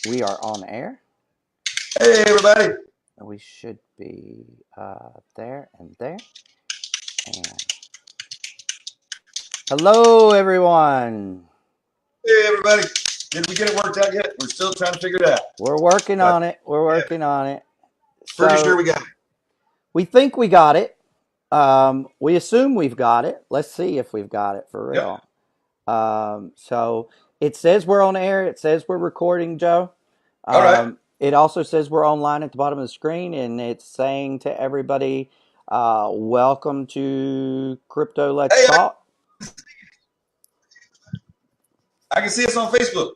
We are on air. Hey, everybody. We should be there and there. And hello, everyone. Hey, everybody. Did we get it worked out yet? We're still trying to figure it out. We're working But on it. We're yeah, working on it. pretty sure So we got it. we think we got it. We assume we've got it. Let's see if we've got it for Yep. real. So it says we're on air. It says we're recording, Joe. All right. It also says we're online at the bottom of the screen, and it's saying to everybody, welcome to Crypto Let's Hey, Talk. I can see us on Facebook.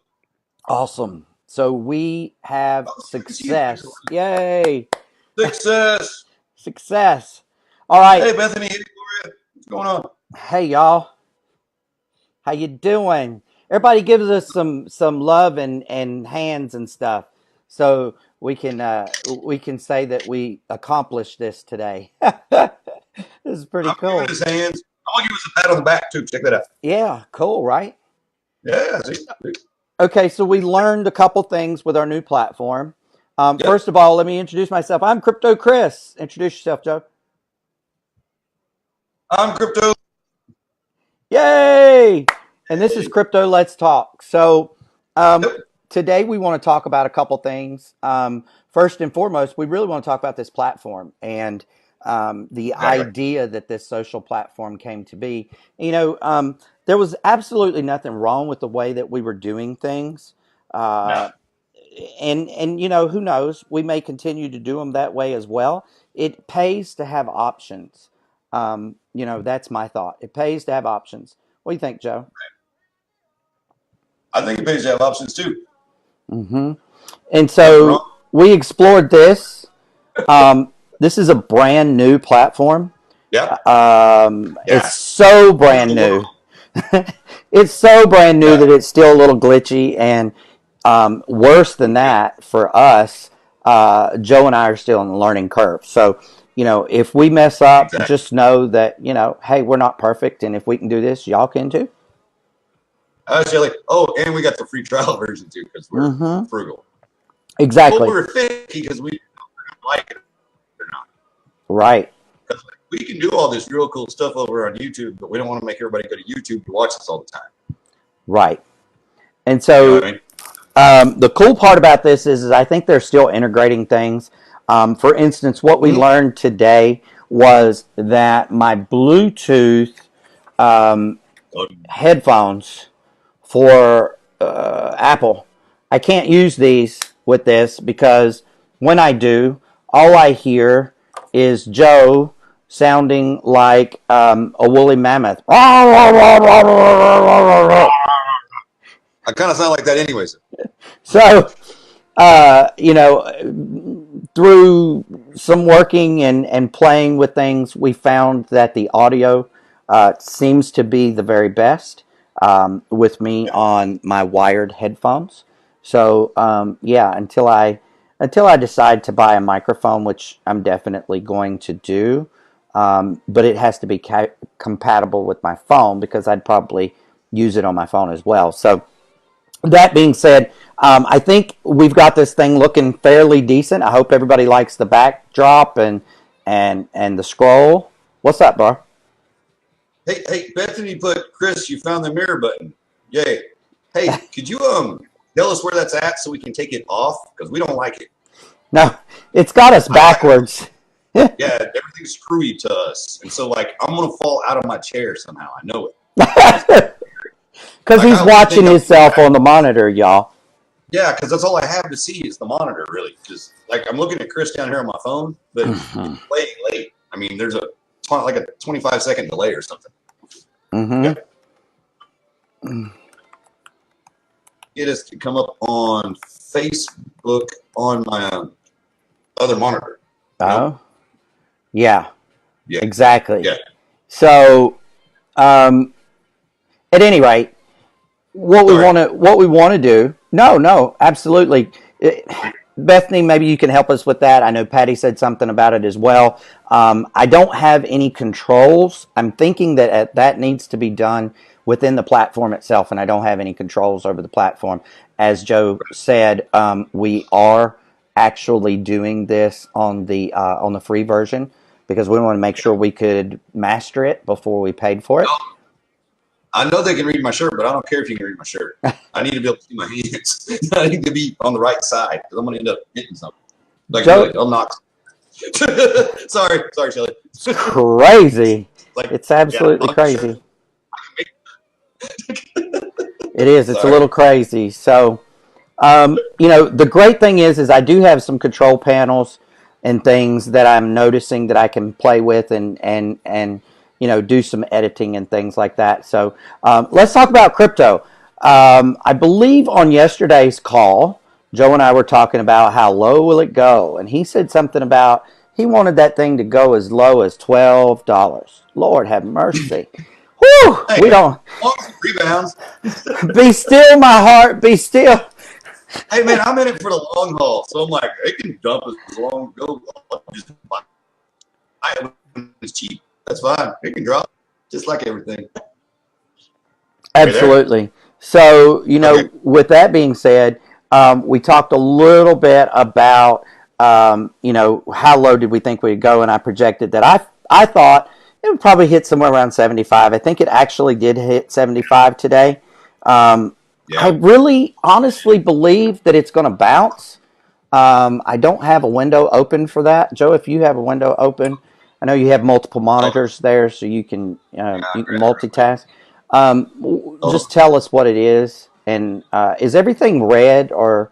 Awesome. So we have Oh, I can see you. success. Yay. Success. Success. All right. Hey, Bethany. Hey, Gloria. What's going on? Hey, y'all. How you doing? Everybody gives us some love and hands and stuff, so we can say that we accomplished this today. This is pretty I'm giving cool. his hands. I'm going to give us a pat on the back, too. Check that out. Yeah, cool, right? Yeah, see? Okay, so we learned a couple things with our new platform. Yep. First of all, let me introduce myself. I'm Crypto Chris. Introduce yourself, Joe. I'm Krypto. Yay! And this is Crypto Let's Talk. So um, Yep. today we want to talk about a couple things. First and foremost, we really want to talk about this platform and the Exactly. idea that this social platform came to be. There was absolutely nothing wrong with the way that we were doing things. Now, Uh, and who knows, we may continue to do them that way as well. It pays to have options. That's my thought. It pays to have options. What do you think, Joe? I think it pays to have options, too. Hmm. And Nothing so wrong. we explored this. This is a brand new platform. Yep. It's Yeah. so New to brand the new. world. It's so brand new Yeah. that it's still a little glitchy. And worse than Yep. that, for us, Joe and I are still in the learning curve. So, if we mess up, Exactly. just know that, hey, we're not perfect. And if we can do this, y'all can too. Shelly. Oh, and we got the free trial version, too, because we're Hmm. frugal. Well, Exactly. we're finicky because we don't like it or not. Right. Because we can do all this real cool stuff over on YouTube, but we don't want to make everybody go to YouTube to watch us all the time. Right. And You know what so I mean? the cool part about this is I think they're still integrating things. For instance, what we Mm-hmm. learned today was that my Bluetooth um, headphones for Apple, I can't use these with this because when I do, all I hear is Joe sounding like a woolly mammoth. I kind of sound like that, anyways. So, through some working and playing with things, we found that the audio seems to be the very best with me Yeah, on my wired headphones. So, yeah, until I decide to buy a microphone, which I'm definitely going to do, but it has to be compatible with my phone because I'd probably use it on my phone as well. So that being said, I think we've got this thing looking fairly decent. I hope everybody likes the backdrop and the scroll. What's up, bro? hey, Bethany put, Chris, you found the mirror button. Yay. Hey, could you tell us where that's at so we can take it off? Because we don't like it. No, it's got us I like it. backwards. Yeah, everything's screwy to us. And so, like, I'm going to fall out of my chair somehow. I know it. Because Like, he's I don't watching think I'm himself on the monitor, y'all. Yeah, because that's all I have to see is the monitor, really. Because like I'm looking at Chris down here on my phone, but it's Mm-hmm. way late. I mean, there's like a 25-second delay or something. Mm-hmm. Yep. Get us to come up on Facebook on my other monitor. You know? Oh, yeah, Yeah, exactly. yeah. So, um, at any rate, Sorry. what we want to do. No, no, absolutely. Bethany, maybe you can help us with that. I know Patty said something about it as well. I don't have any controls. I'm thinking that that needs to be done within the platform itself, and I don't have any controls over the platform. As Joe said, we are actually doing this on the free version because we want to make sure we could master it before we paid for it. I know they can read my shirt, but I don't care if you can read my shirt. I need to be able to see my hands. I need to be on the right side because I'm going to end up hitting something. Like, Joe, I'll knock. sorry, Shelly. It's crazy. Like, It's absolutely crazy. It is. It's a Sorry. little crazy. So, the great thing is I do have some control panels and things that I'm noticing that I can play with and do some editing and things like that. So, let's talk about crypto. I believe on yesterday's call, Joe and I were talking about how low will it go, and he said something about he wanted that thing to go as low as $12. Lord have mercy. Whew, Hey, we don't. Rebounds. Be still, my heart. Be still. Hey, man, I'm in it for the long haul. So I'm like, it can dump as long go. Just buy it when it's cheap. That's fine. It can drop just like everything. Absolutely. So, Okay. with that being said, we talked a little bit about, how low did we think we'd go, and I projected that I thought it would probably hit somewhere around 75. I think it actually did hit 75 today. I really honestly believe that it's going to bounce. I don't have a window open for that. Joe, if you have a window open, I know you have multiple monitors there, so you can multitask. Just tell us what it is, and is everything red or?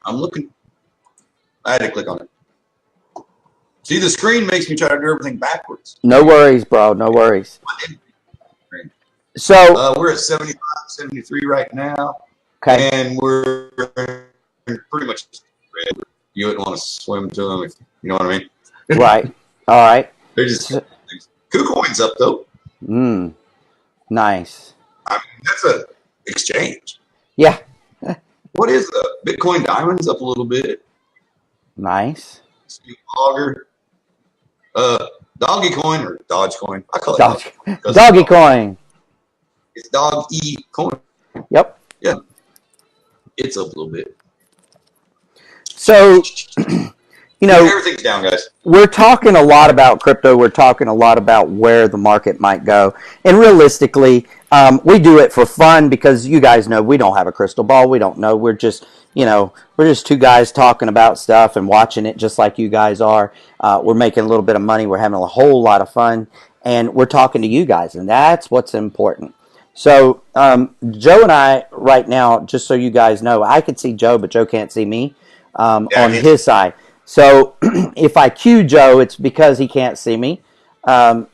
I'm looking. I had to click on it. See, the screen makes me try to do everything backwards. No worries, bro. No worries. So we're at 75, 73 right now. Okay. And we're pretty much red. You wouldn't want to swim to them, if you know what I mean. Right. All right. They're just KuCoin's up though. Nice. I mean, that's a exchange. Yeah. What is the Bitcoin Diamond's up a little bit? Nice. Auger. Doggy coin or Dogecoin. I call it Doggy coin. It's dog-e coin. Yep. Yeah. It's up a little bit. So, everything's down, guys. We're talking a lot about crypto. We're talking a lot about where the market might go. And realistically, we do it for fun because you guys know we don't have a crystal ball. We don't know. We're just, we're just two guys talking about stuff and watching it just like you guys are. We're making a little bit of money. We're having a whole lot of fun. And we're talking to you guys. And that's what's important. So, Joe and I right now, just so you guys know, I can see Joe, but Joe can't see me on his side. So if I cue Joe, it's because he can't see me.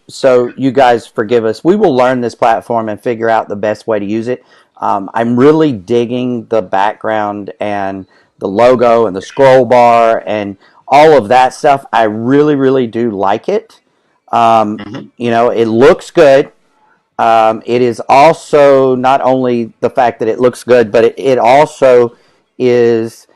So you guys forgive us. We will learn this platform and figure out the best way to use it. I'm really digging the background and the logo and the scroll bar and all of that stuff. I really, really do like it. It looks good. It is also not only the fact that it looks good, but it also is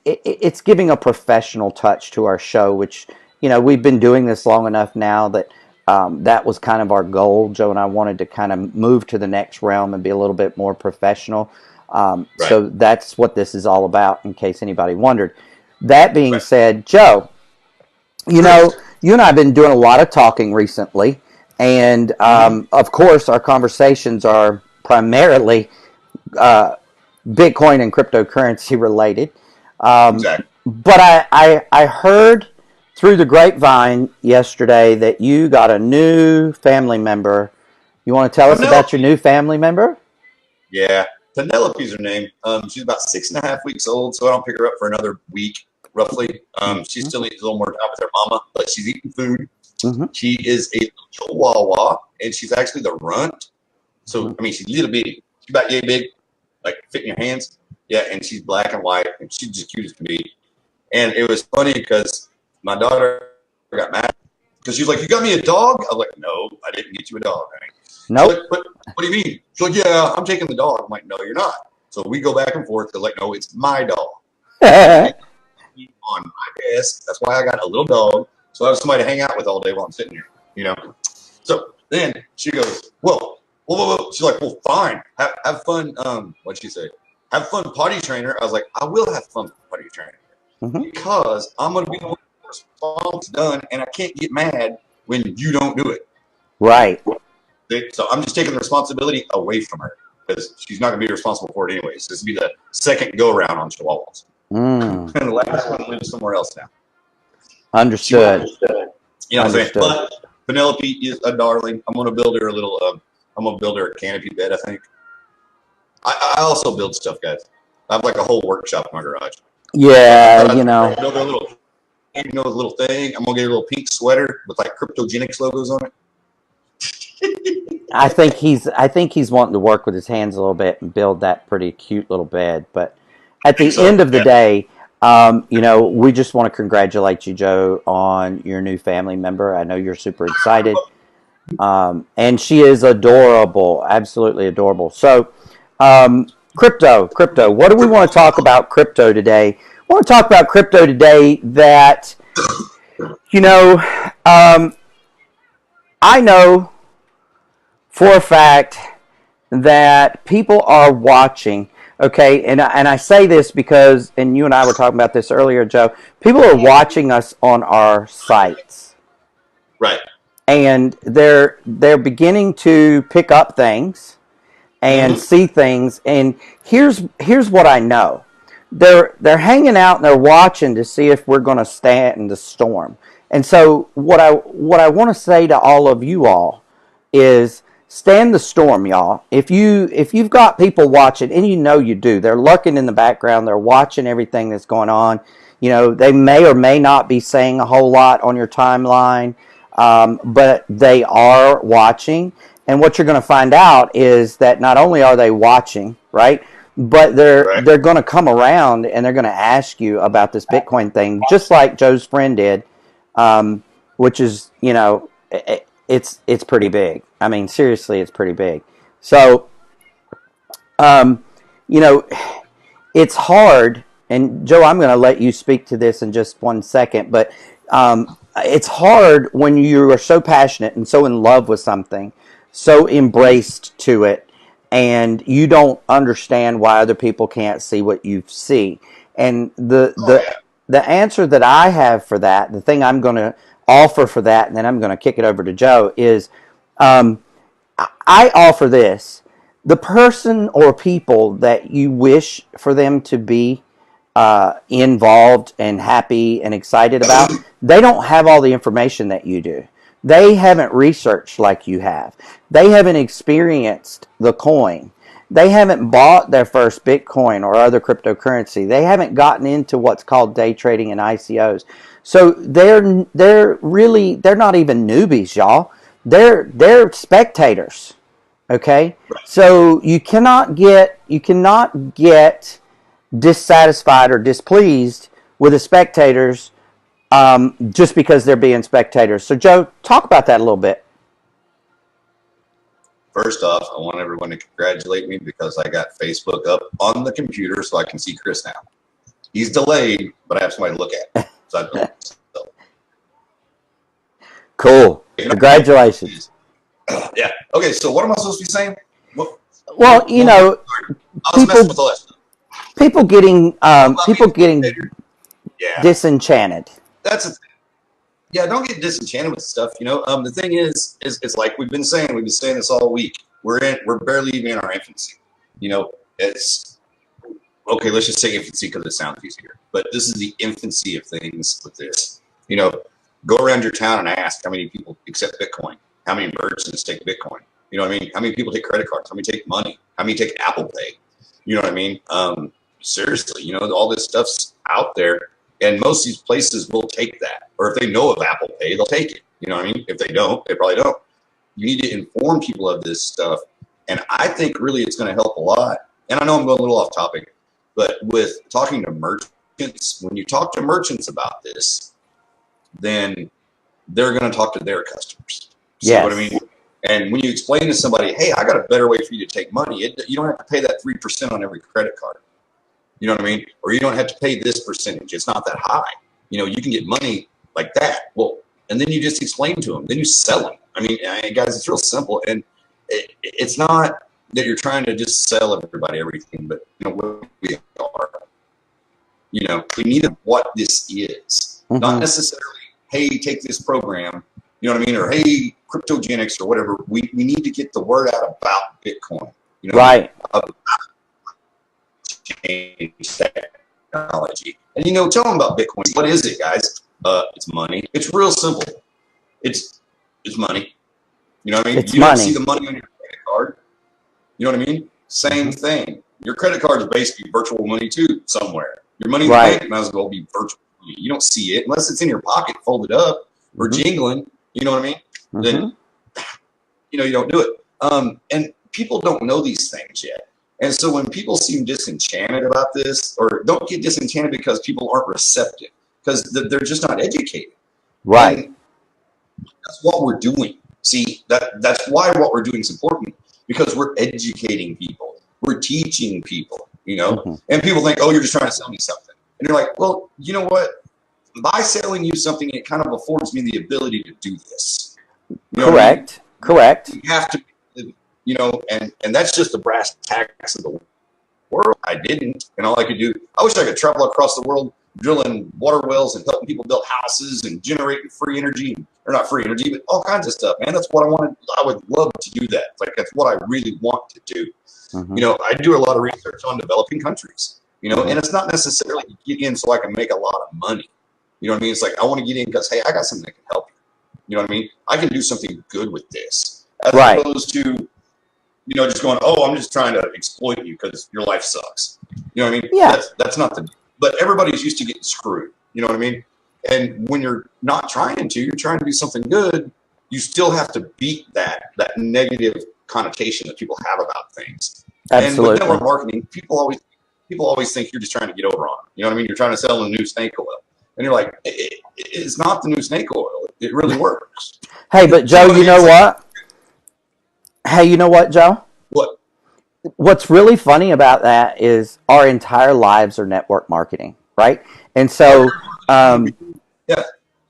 it's giving a professional touch to our show, which we've been doing this long enough now that that was kind of our goal. Joe and I wanted to kind of move to the next realm and be a little bit more professional. So that's what this is all about, in case anybody wondered. That being said, Joe, you and I have been doing a lot of talking recently. And, of course, our conversations are primarily Bitcoin and cryptocurrency related. Exactly. But I heard through the grapevine yesterday that you got a new family member. You want to tell us about your new family member? Yeah. Penelope's her name. She's about 6.5 weeks old, so I don't pick her up for another week, roughly. She still needs a little more time with her mama, but she's eating food. She is a chihuahua, and she's actually the runt. So, I mean, she's little bitty. She's about yay big, like fit in your hands. Yeah, and she's black and white, and she's just cute as can be. And it was funny because my daughter got mad because she was like, "You got me a dog?" I was like, "No, I didn't get you a dog, honey." No. Nope. Like, what do you mean? She's like, "Yeah, I'm taking the dog." I'm like, "No, you're not." So we go back and forth. They're like, "No, it's my dog." On my desk. That's why I got a little dog. So I have somebody to hang out with all day while I'm sitting here, So Then she goes, whoa, whoa, whoa, whoa. She's like, well, fine. Have fun. What'd she say? Have fun potty trainer. I was like, I will have fun potty trainer because I'm going to be the one response done, and I can't get mad when you don't do it. Right. So I'm just taking the responsibility away from her because she's not going to be responsible for it anyways. This will be the second go around on Chihuahuas. And the last one lives somewhere else now. Understood. You know what I'm saying? But Penelope is a darling. I'm going to build her a little. I'm going to build her a canopy bed. I think. I also build stuff, guys. I have like a whole workshop in my garage. Yeah, you know. Build her a little, little thing. I'm going to get a little pink sweater with like Kryptogenics logos on it. I think he's wanting to work with his hands a little bit and build that pretty cute little bed. But at the end of the day, you know, we just want to congratulate you, Joe, on your new family member. I know you're super excited. And she is adorable, absolutely adorable. So, Krypto, what do we want to talk about Krypto today? I want to talk about Krypto today that, you know, I know for a fact that people are watching, okay? And I say this because, and you and I were talking about this earlier, Joe, people are watching us on our sites. Right. And they're beginning to pick up things and see things. And here's what I know. They're hanging out and they're watching to see if we're going to stand the storm. And so what I want to say to all of you all is stand the storm, y'all. If you've got people watching, and you know you do, they're lurking in the background, they're watching everything that's going on. You know, they may or may not be saying a whole lot on your timeline, but they are watching. And what you're going to find out is that not only are they watching, right, but they're going to come around and they're going to ask you about this Bitcoin thing, just like Joe's friend did, which is, you know, it's pretty big. I mean, seriously, it's pretty big. So, you know, it's hard. And Joe, I'm going to let you speak to this in just 1 second, but it's hard when you are so passionate and so in love with something, so embraced to it, and you don't understand why other people can't see what you see. And the answer that I have for that, the thing I'm going to offer for that, and then I'm going to kick it over to Joe, is I offer this. The person or people that you wish for them to be involved and happy and excited about, they don't have all the information that you do. They haven't researched like you have. They haven't experienced the coin. They haven't bought their first Bitcoin or other cryptocurrency. They haven't gotten into what's called day trading and ICOs. So they're not even newbies, y'all. They're spectators. Okay? So you cannot get dissatisfied or displeased with the spectators just because they're being spectators. So, Joe, talk about that a little bit. First off, I want everyone to congratulate me because I got Facebook up on the computer so I can see Chris now. He's delayed, but I have somebody to look at. So Cool. Congratulations. Yeah. Okay, so what am I supposed to be saying? Well, you know, I was messing with the last. People getting disenchanted. That's a thing. Yeah, don't get disenchanted with stuff. You know, the thing is it's like we've been saying this all week. We're barely even in our infancy. You know, it's okay. Let's just say infancy because it sounds easier. But this is the infancy of things with this. You know, go around your town and ask how many people accept Bitcoin. How many merchants take Bitcoin? You know what I mean? How many people take credit cards? How many take money? How many take Apple Pay? You know what I mean? Seriously, you know, all this stuff's out there. And most of these places will take that. Or if they know of Apple Pay, they'll take it. You know what I mean? If they don't, they probably don't. You need to inform people of this stuff. And I think really it's going to help a lot. And I know I'm going a little off topic, but with talking to merchants, when you talk to merchants about this, then they're going to talk to their customers. See what I mean? And when you explain to somebody, hey, I got a better way for you to take money, you don't have to pay that 3% on every credit card. You know what I mean? Or you don't have to pay this percentage. It's not that high. You know, you can get money like that. Well, and then you just explain to them. Then you sell them. I mean, guys, it's real simple, and it's not that you're trying to just sell everybody everything, but what we are. We need what this is, not necessarily, hey, take this program, you know what I mean, or hey, cryptogenics or whatever. We need to get the word out about Bitcoin, right? About change technology, and tell them about Bitcoin. What is it, guys? It's money. It's real simple. It's money. You know what I mean? It's you money. Don't see the money on your credit card. You know what I mean? Same thing. Your credit card is basically virtual money too, somewhere. Your money in the bank might as well be virtual. You don't see it unless it's in your pocket, folded up or jingling. You know what I mean? Then, you don't do it. And people don't know these things yet. And so when people seem disenchanted about this, or don't get disenchanted because people aren't receptive, because they're just not educated. Right. And that's what we're doing. See, that's why what we're doing is important, because we're educating people. We're teaching people. And people think, oh, you're just trying to sell me something. And you're like, well, you know what? By selling you something, it kind of affords me the ability to do this. Correct. Correct. You have to, and that's just the brass tacks of the world. I didn't, and all I could do, I wish I could travel across the world drilling water wells and helping people build houses and generating free energy, or not free energy, but all kinds of stuff, man. That's what I wanted. I would love to do that. Like, that's what I really want to do. I do a lot of research on developing countries, and it's not necessarily to get in so I can make a lot of money. You know what I mean? It's like, I want to get in because, hey, I got something that can help you. You know what I mean? I can do something good with this, as opposed to, just going, oh, I'm just trying to exploit you because your life sucks. You know what I mean? Yeah. That's not but everybody's used to getting screwed. You know what I mean? And when you're not trying to, you're trying to do something good, you still have to beat that negative connotation that people have about things. Absolutely. And with network marketing, people always think you're just trying to get over on them. You know what I mean? You're trying to sell them the new snake oil. And you're like, it's not the new snake oil. It really works. Hey, but Joe, you know what? Hey, you know what, Joe? What? What's really funny about that is our entire lives are network marketing, right? And so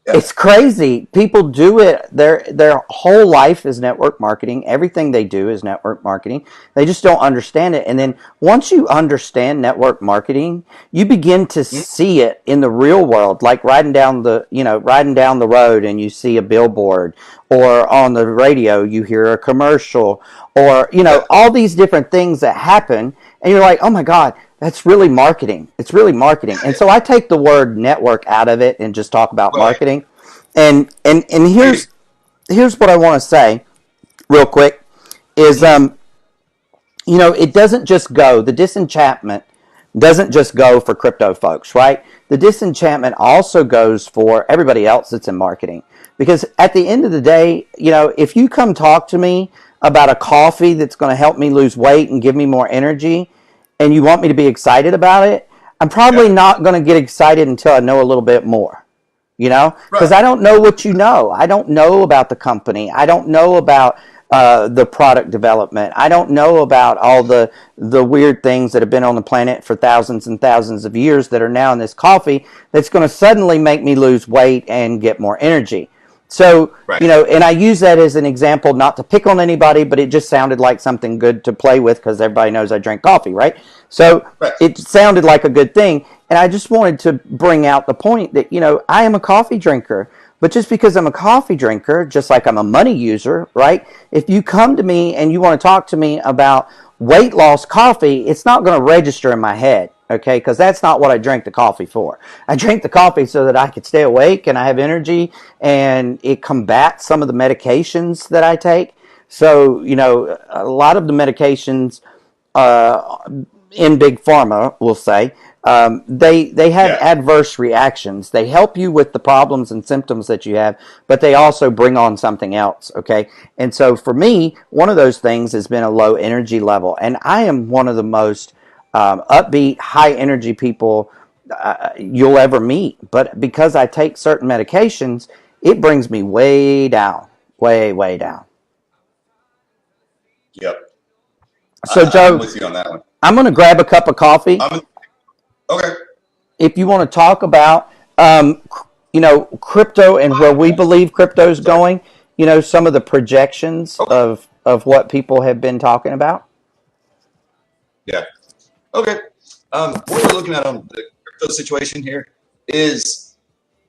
it's crazy. People do it. Their whole life is network marketing. Everything they do is network marketing. They just don't understand it. And then once you understand network marketing, you begin to see it in the real world, like riding down the road and you see a billboard, or on the radio you hear a commercial, or all these different things that happen, and you're like, oh my God, that's really marketing. It's really marketing. And so I take the word network out of it and just talk about marketing. And here's what I want to say real quick is, it doesn't just go, the disenchantment doesn't just go for crypto folks, right? The disenchantment also goes for everybody else that's in marketing. Because at the end of the day, if you come talk to me about a coffee that's going to help me lose weight and give me more energy, and you want me to be excited about it, I'm probably not going to get excited until I know a little bit more, because I don't know what you know. I don't know about the company. I don't know about the product development. I don't know about all the weird things that have been on the planet for thousands and thousands of years that are now in this coffee that's going to suddenly make me lose weight and get more energy. So, and I use that as an example, not to pick on anybody, but it just sounded like something good to play with because everybody knows I drink coffee, right? So it sounded like a good thing. And I just wanted to bring out the point that, I am a coffee drinker. But just because I'm a coffee drinker, just like I'm a money user, right? If you come to me and you want to talk to me about weight loss coffee, it's not going to register in my head. Okay, because that's not what I drink the coffee for. I drink the coffee so that I can stay awake and I have energy, and it combats some of the medications that I take. So, a lot of the medications in big pharma, we'll say, they have adverse reactions. They help you with the problems and symptoms that you have, but they also bring on something else, okay? And so for me, one of those things has been a low energy level, and I am one of the most upbeat, high energy people you'll ever meet. But because I take certain medications, it brings me way down, way down. Yep. So Joe, I'm with you on that one. I'm going to grab a cup of coffee. Okay. If you want to talk about, crypto and where we believe crypto is going, some of the projections Okay. of what people have been talking about? Yeah. Okay. What we're looking at on the crypto situation here is,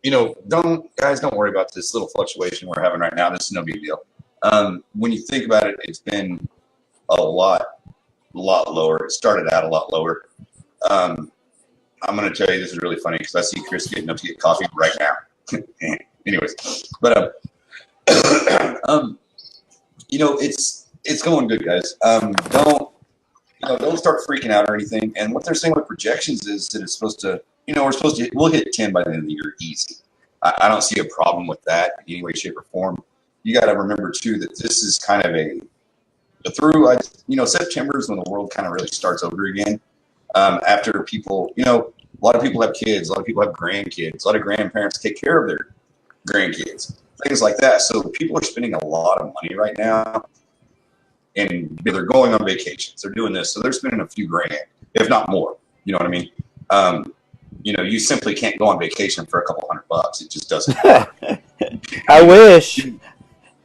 don't worry about this little fluctuation we're having right now. This is no big deal. When you think about it, it's been a lot lower. It started out a lot lower. I'm going to tell you, this is really funny because I see Chris getting up to get coffee right now. Anyways, but it's going good, guys. Don't start freaking out or anything. And what they're saying with projections is that it's supposed to, we'll hit 10 by the end of the year easy. I don't see a problem with that in any way, shape, or form. You got to remember too that this is kind of September is when the world kind of really starts over again. After people, a lot of people have kids, a lot of people have grandkids, a lot of grandparents take care of their grandkids, things like that. So people are spending a lot of money right now, and they're going on vacations. They're doing this, so they're spending a few grand, if not more. You know what I mean? You simply can't go on vacation for a couple $100. It just doesn't work. I wish.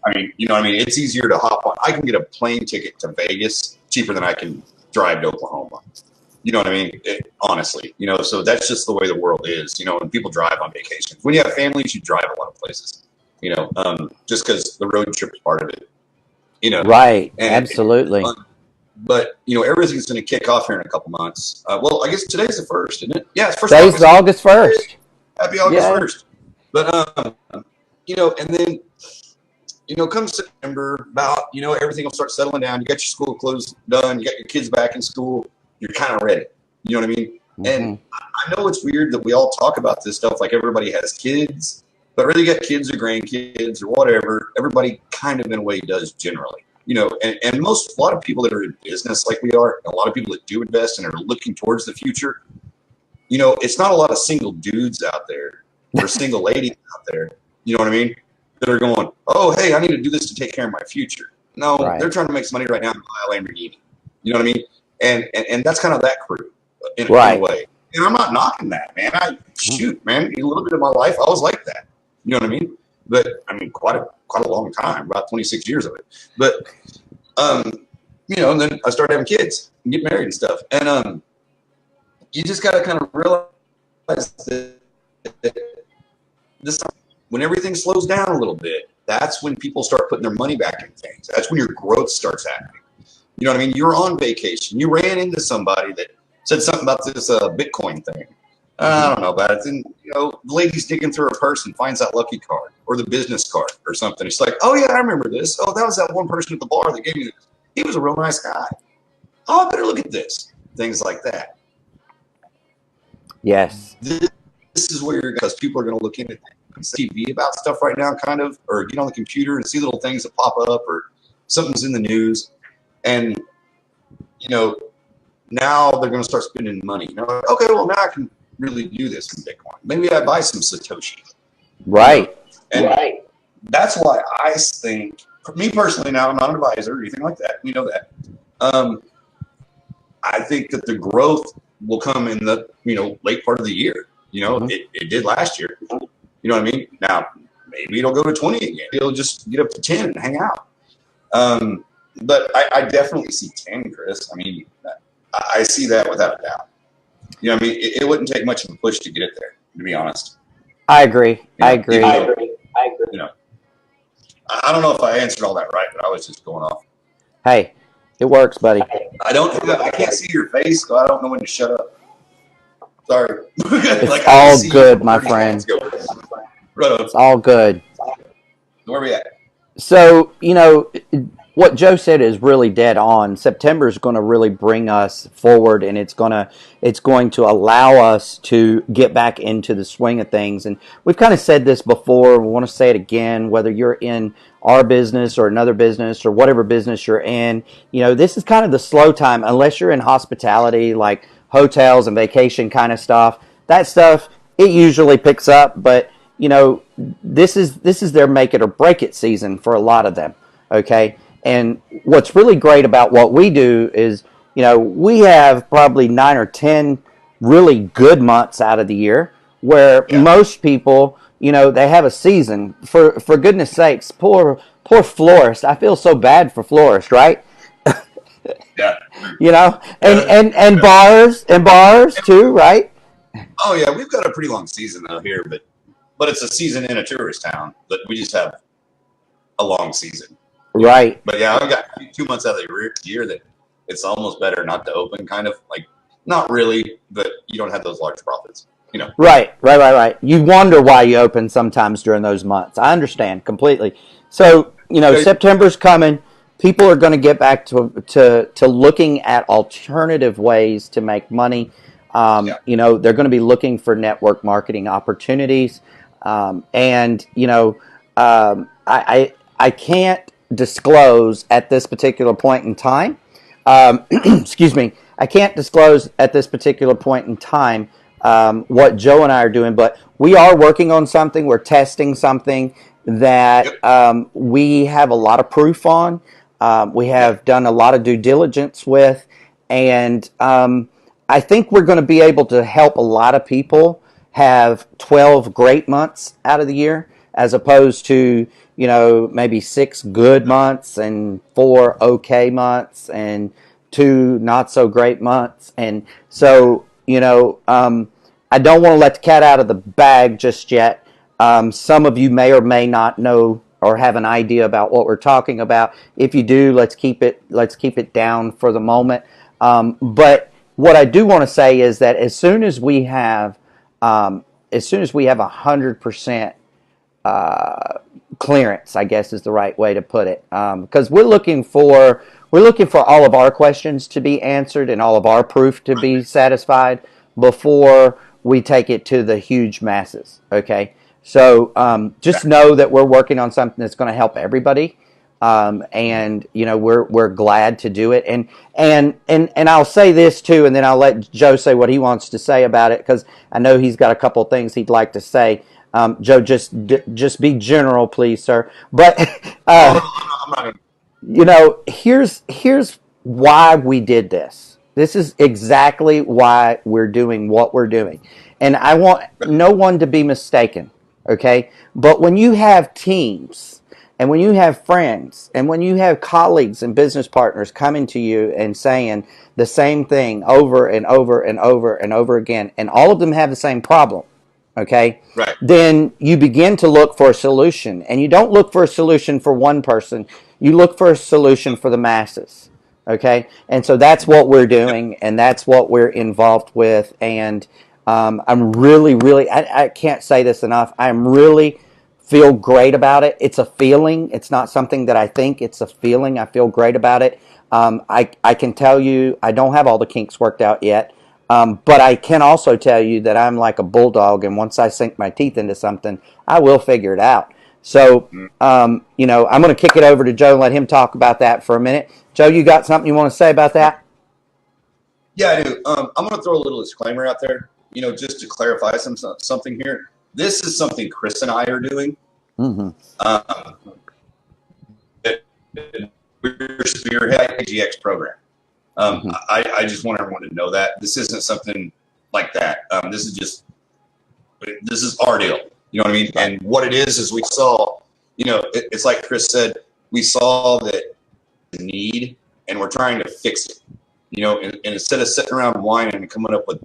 I mean, you know what I mean? It's easier to hop on. I can get a plane ticket to Vegas cheaper than I can drive to Oklahoma. You know what I mean? Honestly, so that's just the way the world is, and people drive on vacations. When you have families, you drive a lot of places, just because the road trip is part of it, Right. Absolutely. But, everything's going to kick off here in a couple months. Well, I guess today's the 1st, isn't it? Yeah, it's 1st Today's August 1st. Happy August 1st. But, and then, come September, everything will start settling down. You got your school clothes done. You got your kids back in school. You're kind of ready. You know what I mean? Mm-hmm. And I know it's weird that we all talk about this stuff like everybody has kids, but whether you got kids or grandkids or whatever, everybody kind of in a way does generally. And a lot of people that are in business like we are, a lot of people that do invest and are looking towards the future, it's not a lot of single dudes out there or single ladies out there, you know what I mean, that are going, oh, hey, I need to do this to take care of my future. No, right. They're trying to make some money right now and buy a Lamborghini. You know what I mean? And that's kind of that crew in a way. And I'm not knocking that, man. Man, a little bit of my life, I was like that. You know what I mean? But I mean, quite a long time, about 26 years of it. But, and then I started having kids and get married and stuff. And you just got to kind of realize that when everything slows down a little bit, that's when people start putting their money back in things. That's when your growth starts happening. You know what I mean? You're on vacation. You ran into somebody that said something about this Bitcoin thing. I don't know about it. And, the lady's digging through her purse and finds that lucky card or the business card or something. It's like, oh, yeah, I remember this. Oh, that was that one person at the bar that gave me this. He was a real nice guy. Oh, I better look at this. Things like that. Yes. This is where because people are going to look into TV about stuff right now, kind of, or get on the computer and see little things that pop up or something's in the news. And, now they're going to start spending money. Like, okay, well, now I can really do this in Bitcoin. Maybe I buy some Satoshi. Right. And that's why I think, for me personally, now I'm not an advisor or anything like that. You know that. I think that the growth will come in the, late part of the year. It did last year. You know what I mean? Now, maybe it'll go to 20 again. It'll just get up to 10 and hang out. But I definitely see 10, Chris. I mean, I see that without a doubt. You know what I mean? It wouldn't take much of a push to get it there, to be honest. I agree. I agree. I don't know if I answered all that right, but I was just going off. Hey, it works, buddy. I can't see your face, so I don't know when to shut up. Sorry. It's all good, my friend. It's all good. Where are we at? So, what Joe said is really dead on. September is going to really bring us forward, and it's going to allow us to get back into the swing of things. And we've kind of said this before. We want to say it again. Whether you're in our business or another business or whatever business you're in, this is kind of the slow time. Unless you're in hospitality, like hotels and vacation kind of stuff. That stuff it usually picks up, but this is their make it or break it season for a lot of them. Okay. And what's really great about what we do is, we have probably 9 or 10 really good months out of the year where most people, they have a season. For goodness sakes, poor florist. I feel so bad for florist, right? Yeah. And Yeah. bars too, right? Oh yeah, we've got a pretty long season though here, but it's a season in a tourist town. But we just have a long season. Right. But yeah, I've got 2 months out of the year that it's almost better not to open. Kind of like not really, but you don't have those large profits. Right. You wonder why you open sometimes during those months. I understand completely. So, Okay. September's coming. People are going to get back to looking at alternative ways to make money. Yeah. They're going to be looking for network marketing opportunities. And, I can't disclose at this particular point in time. Excuse me. I can't disclose at this particular point in time what Joe and I are doing, but we are working on something. We're testing something that Yep. we have a lot of proof on. We have Yep. done a lot of due diligence with, and I think we're going to be able to help a lot of people have 12 great months out of the year as opposed to, maybe 6 good months and 4 okay months and 2 not so great months. And so, I don't want to let the cat out of the bag just yet. Some of you may or may not know or have an idea about what we're talking about. If you do, let's keep it down for the moment. But what I do want to say is that as soon as we have 100% clearance, I guess is the right way to put it, because we're looking for all of our questions to be answered and all of our proof to be satisfied before we take it to the huge masses. Okay, so just know that we're working on something that's going to help everybody, and we're glad to do it. And I'll say this too, and then I'll let Joe say what he wants to say about it because I know he's got a couple of things he'd like to say. Joe, just be general, please, sir. But I'm not gonna. here's why we did this. This is exactly why we're doing what we're doing. And I want no one to be mistaken, okay? But when you have teams and when you have friends and when you have colleagues and business partners coming to you and saying the same thing over and over and over and over again, and all of them have the same problem, okay, Right. then you begin to look for a solution. And you don't look for a solution for one person, you look for a solution for the masses. Okay, and so that's what we're doing, and that's what we're involved with. And I'm really, really, I can't say this enough. I'm really feel great about it. It's a feeling. It's not something that I think. It's a feeling. I feel great about it. I can tell you I don't have all the kinks worked out yet. But I can also tell you that I'm like a bulldog, and once I sink my teeth into something, I will figure it out. So, I'm going to kick it over to Joe and let him talk about that for a minute. Joe, you got something you want to say about that? Yeah, I do. I'm going to throw a little disclaimer out there, just to clarify something here. This is something Chris and I are doing. Mm-hmm. We're spearhead AGX program. Mm-hmm. I just want everyone to know that this isn't something like that. This is our deal. You know what I mean? And what it is we saw, it's like Chris said, we saw that need and we're trying to fix it. And instead of sitting around whining and coming up with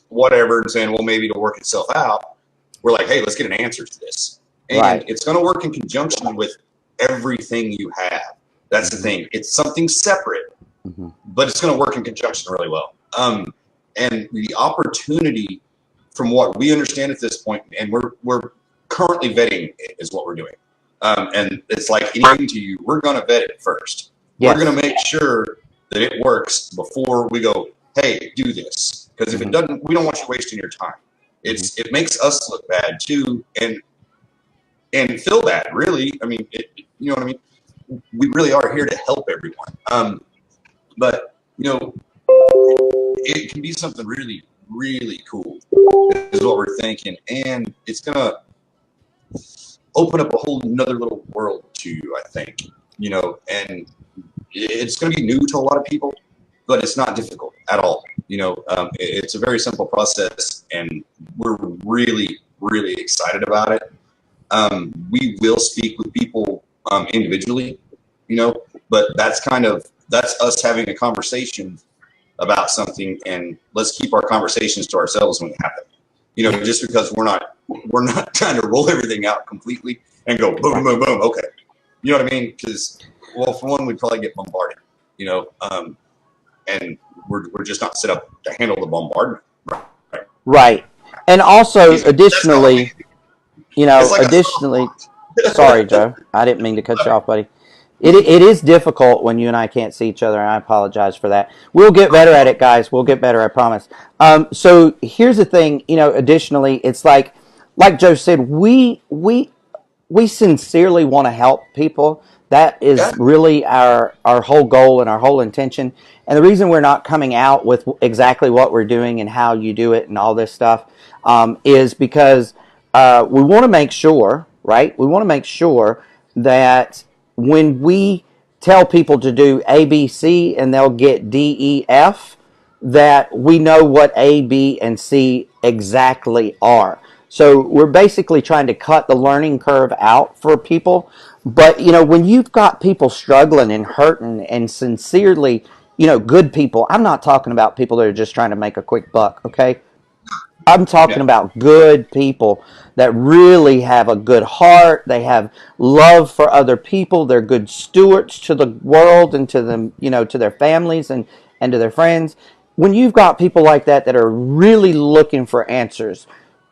whatever and saying, well, maybe it'll work itself out, we're like, hey, let's get an answer to this. And it's going to work in conjunction with everything you have. That's the thing. It's something separate, but it's going to work in conjunction really well. And the opportunity, from what we understand at this point, and we're currently vetting it, is what we're doing. And it's like anything to you, we're going to vet it first. Yes. We're going to make sure that it works before we go, hey, do this. Because if it doesn't, we don't want you wasting your time. It makes us look bad too, and feel bad. Really, I mean, you know what I mean. We really are here to help everyone. But it can be something really, really cool. Is what we're thinking, and it's gonna open up a whole another little world to you, I think. And it's gonna be new to a lot of people, but it's not difficult at all. It's a very simple process, and we're really, really excited about it. We will speak with people individually, but that's us having a conversation about something, and let's keep our conversations to ourselves when it happens. Just because we're not trying to roll everything out completely and go boom, boom, boom. Okay, you know what I mean? Because, well, for one, we'd probably get bombarded, and we're just not set up to handle the bombardment. Right. And also, additionally, sorry, Joe, I didn't mean to cut you off, buddy. It is difficult when you and I can't see each other, and I apologize for that. We'll get better at it, guys. We'll get better, I promise. So here's the thing, additionally, it's like Joe said, we sincerely want to help people. That is really our whole goal and our whole intention. And the reason we're not coming out with exactly what we're doing and how you do it and all this stuff is because we want to make sure, right? We want to make sure that when we tell people to do A, B, C, and they'll get D, E, F, that we know what A, B, and C exactly are. So we're basically trying to cut the learning curve out for people. But, when you've got people struggling and hurting and sincerely, good people, I'm not talking about people that are just trying to make a quick buck, okay? I'm talking about good people that really have a good heart. They have love for other people. They're good stewards to the world and to them, to their families and to their friends. When you've got people like that that are really looking for answers,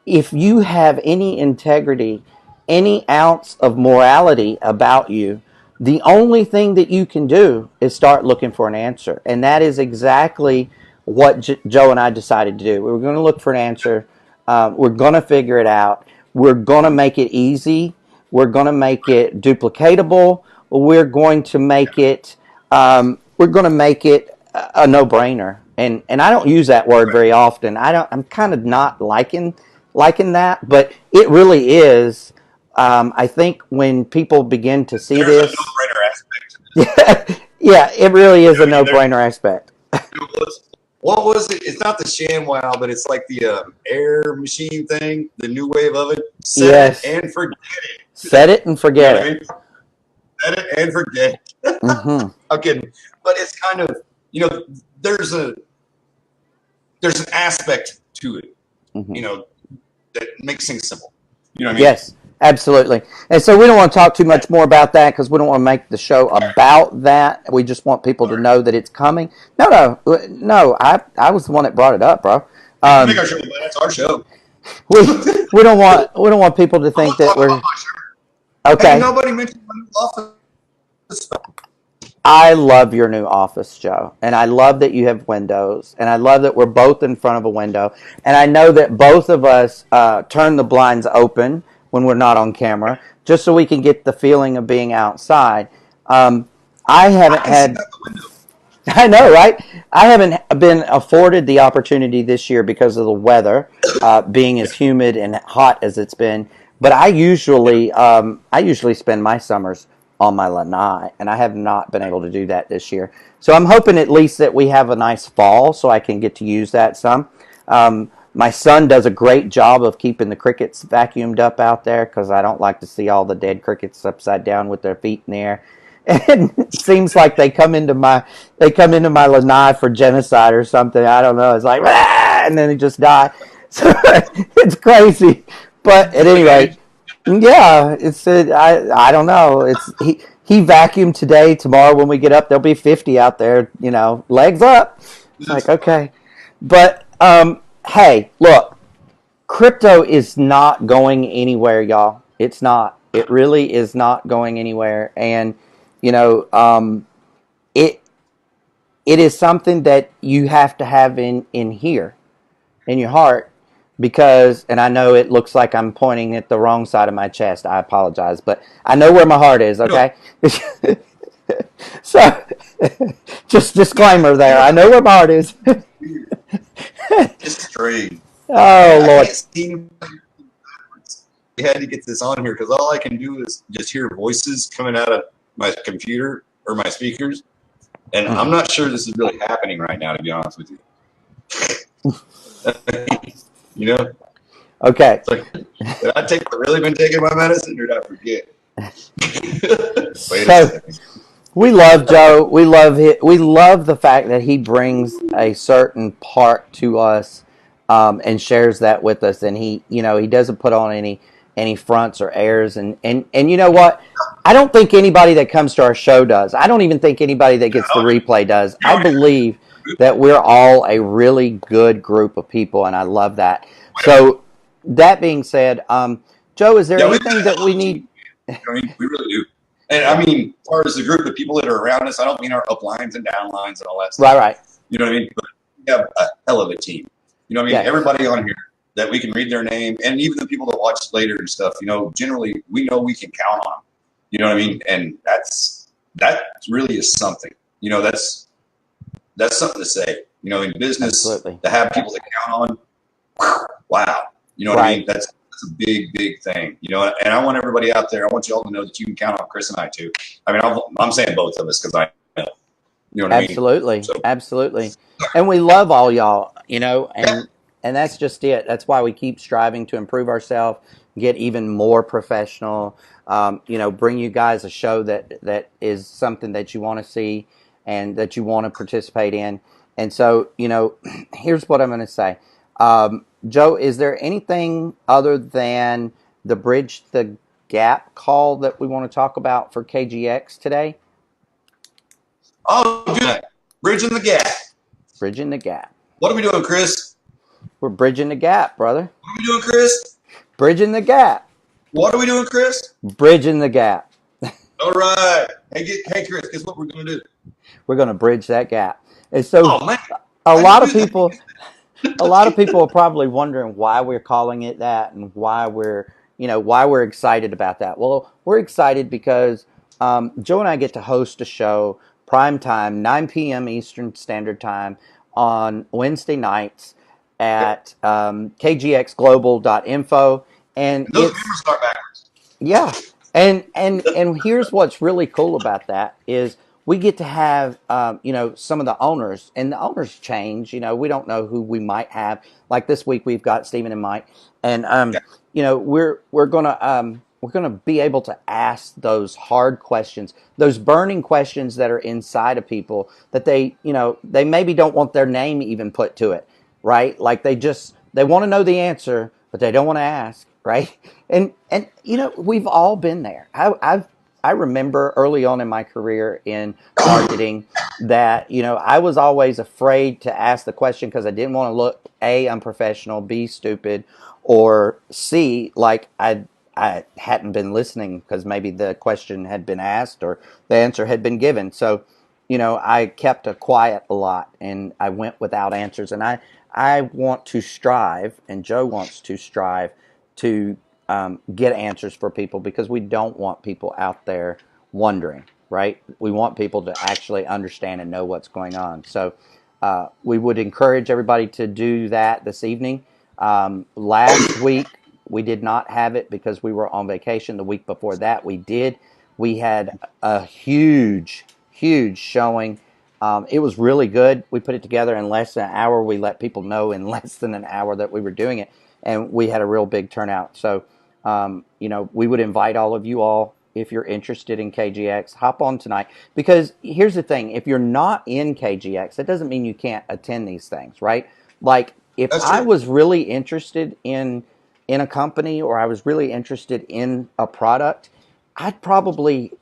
if you have any integrity, any ounce of morality about you, the only thing that you can do is start looking for an answer. And that is exactly what Joe and I decided to do. We were going to look for an answer. We're going to figure it out. We're going to make it easy. We're going to make it duplicatable. We're going to make it. We're going to make it a no-brainer. And I don't use that word very often. I'm kind of not liking that, but it really is. I think when people begin to see There's this, a no-brainer aspect to this. yeah, it really is a no-brainer aspect. What was it? It's not the ShamWow, but it's like the air machine thing, the new wave of it. Set it and forget it. Set it and forget it. I mean? Set it and forget it. I'm kidding. But it's kind of, there's an aspect to it, that makes things simple. You know what I mean? Yes, absolutely. And so we don't want to talk too much more about that because we don't want to make the show about that. We just want people to know that it's coming. No. I was the one that brought it up, bro. Make our show, that's our show. We don't want people to think that we're okay. Hey, nobody mentioned my new office. I love your new office, Joe, and I love that you have windows, and I love that we're both in front of a window, and I know that both of us turn the blinds open when we're not on camera, just so we can get the feeling of being outside. I haven't had. I know, right? I haven't been afforded the opportunity this year because of the weather being as humid and hot as it's been. But I usually spend my summers on my lanai, and I have not been able to do that this year. So I'm hoping at least that we have a nice fall so I can get to use that some. My son does a great job of keeping the crickets vacuumed up out there because I don't like to see all the dead crickets upside down with their feet in the air. And it seems like they come into my lanai for genocide or something. I don't know. It's like, Rah! And then they just die. So it's crazy. But at any rate, yeah, it's I don't know. He vacuumed today. Tomorrow when we get up, there'll be 50 out there. Legs up. It's like, okay, but hey, look, crypto is not going anywhere, y'all. It's not. It really is not going anywhere, and it is something that you have to have in here, in your heart. Because, and I know it looks like I'm pointing at the wrong side of my chest. I apologize, but I know where my heart is, okay? So, just disclaimer there. I know where my heart is. It's strange. Oh, Lord. We had to get this on here because all I can do is just hear voices coming out of my computer or my speakers. And I'm not sure this is really happening right now, to be honest with you. Okay. Did I really been taking my medicine, or did I forget? Wait a So second. we love Joe. We love it. We love the fact that he brings a certain part to us, and shares that with us. And he doesn't put on any fronts or airs. And you know what? I don't think anybody that comes to our show does. I don't even think anybody that gets the replay does. I believe that we're all a really good group of people, and I love that. So that being said, Joe, is there Yeah, anything that we need? I mean, we really do. And I mean, as far as the group of people that are around us, I don't mean our uplines and downlines and all that stuff. Right. You know what I mean? But we have a hell of a team. You know what I mean? Yes. Everybody on here that we can read their name, and even the people that watch later and stuff, generally we know we can count on them. You know what I mean? And that really is something. That's something to say. In business, Absolutely. to have people to count on, wow. You know what I mean? That's a big, big thing. And I want everybody out there, I want you all to know that you can count on Chris and I too. I mean, I'm saying both of us because I know. You know what Absolutely. I mean? So, Absolutely. And we love all y'all, and that's just it. That's why we keep striving to improve ourselves, get even more professional, bring you guys a show that is something that you want to see and that you want to participate in. And so, here's what I'm going to say. Joe, is there anything other than the Bridge the Gap call that we want to talk about for KGX today? oh, do that. Bridging the gap. Bridging the Gap. What are we doing, Chris? We're bridging the gap, brother. What are we doing, Chris? Bridging the gap. What are we doing, Chris? Bridging the gap. All right. Hey, Chris, guess what we're going to do? We're going to bridge that gap. And so Oh, man. a lot of people are probably wondering why we're calling it that and why we're excited about that. Well, we're excited because Joe and I get to host a show prime time, 9 p.m. Eastern Standard Time on Wednesday nights at kgxglobal.info. And those numbers start backwards. Yeah. And here's what's really cool about that is we get to have some of the owners, and the owners change. We don't know who we might have. Like this week we've got Stephen and Mike, and we're gonna be able to ask those hard questions, those burning questions that are inside of people that they maybe don't want their name even put to it, right? Like they want to know the answer, but they don't want to ask, right? And we've all been there. I remember early on in my career in marketing that I was always afraid to ask the question because I didn't want to look A, unprofessional, B, stupid, or C, like I hadn't been listening because maybe the question had been asked or the answer had been given. So I kept quiet a lot and I went without answers. And I want to strive, and Joe wants to strive to get answers for people because we don't want people out there wondering, right? We want people to actually understand and know what's going on. So we would encourage everybody to do that this evening. Last week, we did not have it because we were on vacation. The week before that, we did. We had a huge showing. It was really good. We put it together in less than an hour. We let people know in less than an hour that we were doing it, and we had a real big turnout. So, we would invite all of you all, if you're interested in KGX, hop on tonight. Because here's the thing. If you're not in KGX, that doesn't mean you can't attend these things, right? Like, if I was really interested in a company or I was really interested in a product, I'd probably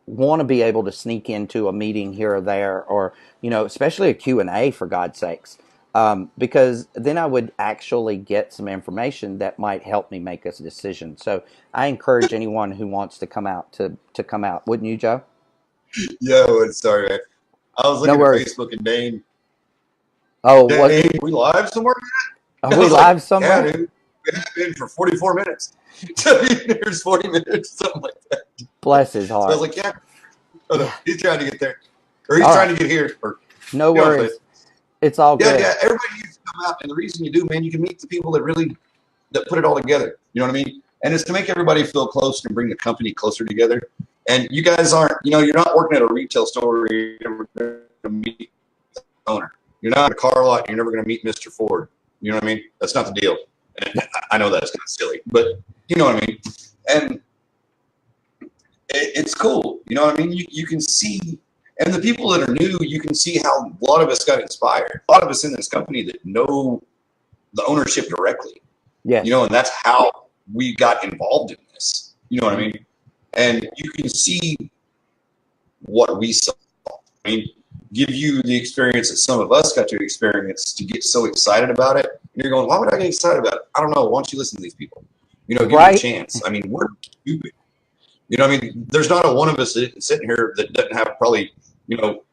want to be able to sneak into a meeting here or there, or especially a Q&A, for God's sakes, because then I would actually get some information that might help me make a decision. So I encourage anyone who wants to come out to come out. Wouldn't you, Joe? Yeah, sorry, man. I was looking at Facebook and Dane. Oh, Dane, what? Are we live somewhere? Are we live somewhere? Yeah, dude. We have been for 44 minutes. There's 40 minutes, something like that. Bless his heart. So I was like, yeah. Oh, no, he's trying to get there. Or he's trying to get here. Or, no worries. It's all good. Yeah, everybody needs to come out. And the reason you do, man, you can meet the people that put it all together. You know what I mean? And it's to make everybody feel close and bring the company closer together. And you guys aren't, you're not working at a retail store. You're never going to meet the owner. You're not at a car lot. You're never going to meet Mr. Ford. You know what I mean? That's not the deal. And I know that's kind of silly, but you know what I mean. And it's cool. You know what I mean? You can see, and the people that are new, you can see how a lot of us got inspired. A lot of us in this company that know the ownership directly. You know, Yes. and that's how we got involved in this. You know what I Mm-hmm. mean? And you can see what we saw. I mean, give you the experience that some of us got to experience to get so excited about it. And you're going, why would I get excited about it? I don't know. Why don't you listen to these people? You know, give them a Right. chance. I mean, we're stupid. You know, I mean, there's not a one of us sitting here that doesn't have probably, you know,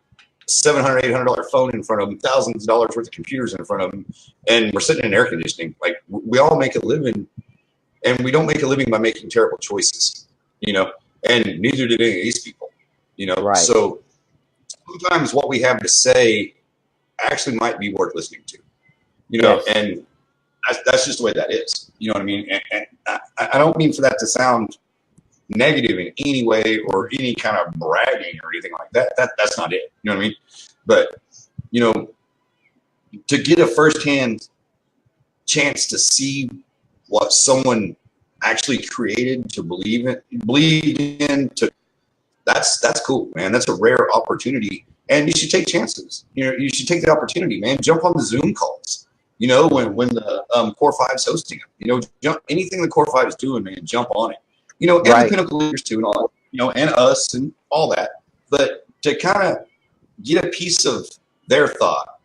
$700, $800 phone in front of them, thousands of dollars worth of computers in front of them, and we're sitting in air conditioning. Like, we all make a living, and we don't make a living by making terrible choices, you know, and neither did any of these people, you know. Right. So sometimes what we have to say actually might be worth listening to, you know, Yes. and that's just the way that is, you know what I mean? And I don't mean for that to sound negative in any way or any kind of bragging or anything like that. That's not it. You know what I mean? But, you know, to get a firsthand chance to see what someone actually created, to believe in, to that's cool, man. That's a rare opportunity, and you should take chances. You know, you should take the opportunity, man. Jump on the Zoom calls. You know, when the Core Five is hosting them. You know, jump anything the Core Five is doing, man. Jump on it. You know, and the Right. Pinnacle leaders too, and all that. You know, and us and all that. But to kind of get a piece of their thought,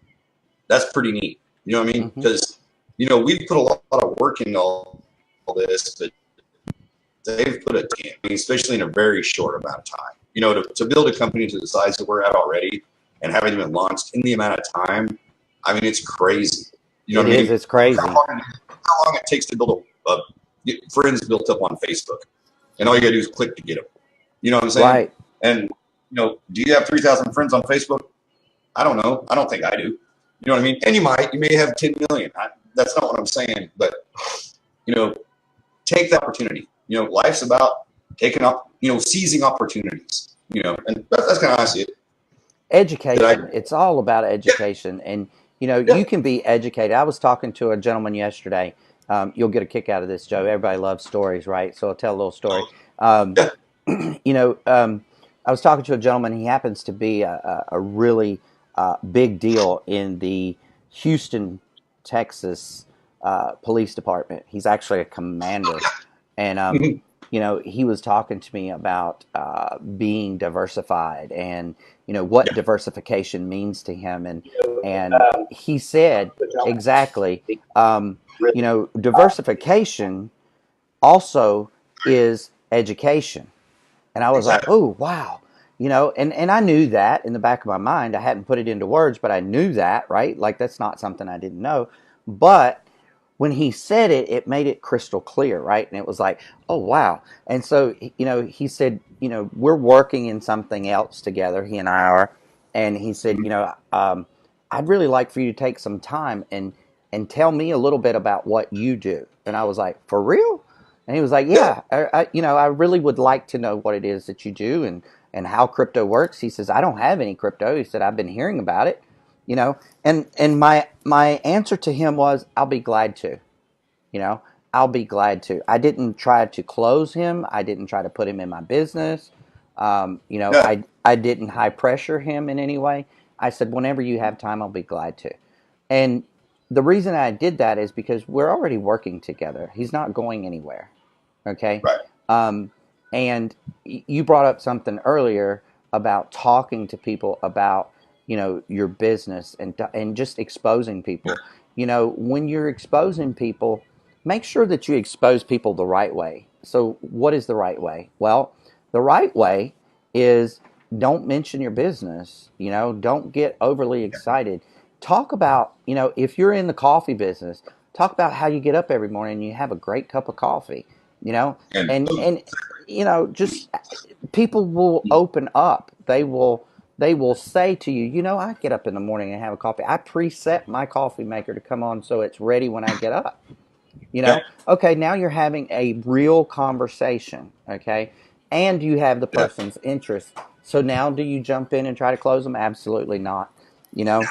that's pretty neat. You know what I mean? Mm-hmm. Because you know we've put a lot of work into all this, but they've put a team, especially in a very short amount of time. You know, to build a company to the size that we're at already and having been launched in the amount of time, I mean, it's crazy. You know It what I is. mean? It's crazy. How long it takes to build get friends built up on Facebook, and all you gotta do is click to get them. You know what I'm saying? Right. And you know, do you have 3,000 friends on Facebook? I don't know. I don't think I do. You know what I mean? And you might. You may have 10 million. That's not what I'm saying. But you know, take the opportunity. You know, life's about taking up. You know, seizing opportunities. You know, and that's kind of how I see it. Did I? Education. It's all about Yeah. education. And, you know, Yeah. you can be educated. I was talking to a gentleman yesterday. You'll get a kick out of this, Joe. Everybody loves stories, right? So I'll tell a little story. Um, Yeah. you know, I was talking to a gentleman. He happens to be a really big deal in the Houston, Texas police department. He's actually a commander. And, Mhm. you know, he was talking to me about being diversified and, you know, what Yeah. diversification means to him. And he said exactly, you know, diversification also is education. And I was like, Exactly. oh, wow. You know, and I knew that in the back of my mind. I hadn't put it into words, but I knew that, right? Like, that's not something I didn't know. But when he said it, it made it crystal clear, right? And it was like, oh, wow. And so, you know, he said, you know, we're working in something else together, he and I are. And he said, you know, I'd really like for you to take some time and tell me a little bit about what you do. And I was like, for real? And he was like, Yeah. yeah, you know, I really would like to know what it is that you do and how crypto works. He says, I don't have any crypto. He said, I've been hearing about it, you know, and my answer to him was, I'll be glad to, you know, I'll be glad to. I didn't try to close him. I didn't try to put him in my business. You know, Yeah. I didn't high pressure him in any way. I said, whenever you have time, I'll be glad to. And the reason I did that is because we're already working together. He's not going anywhere. Okay. Right. Um, and you brought up something earlier about talking to people about, you know, your business and just exposing people. You know, when you're exposing people, make sure that you expose people the right way. So, what is the right way? Well, the right way is don't mention your business. You know, don't get overly excited. Talk about, you know, if you're in the coffee business, talk about how you get up every morning and you have a great cup of coffee, you know, And boom. and you know, just people will open up. They will say to you, you know, I get up in the morning and have a coffee. I preset my coffee maker to come on so it's ready when I get up. You Yeah. know, okay, now you're having a real conversation, okay, and you have the Yeah. person's interest. So now, do you jump in and try to close them? Absolutely not. You know,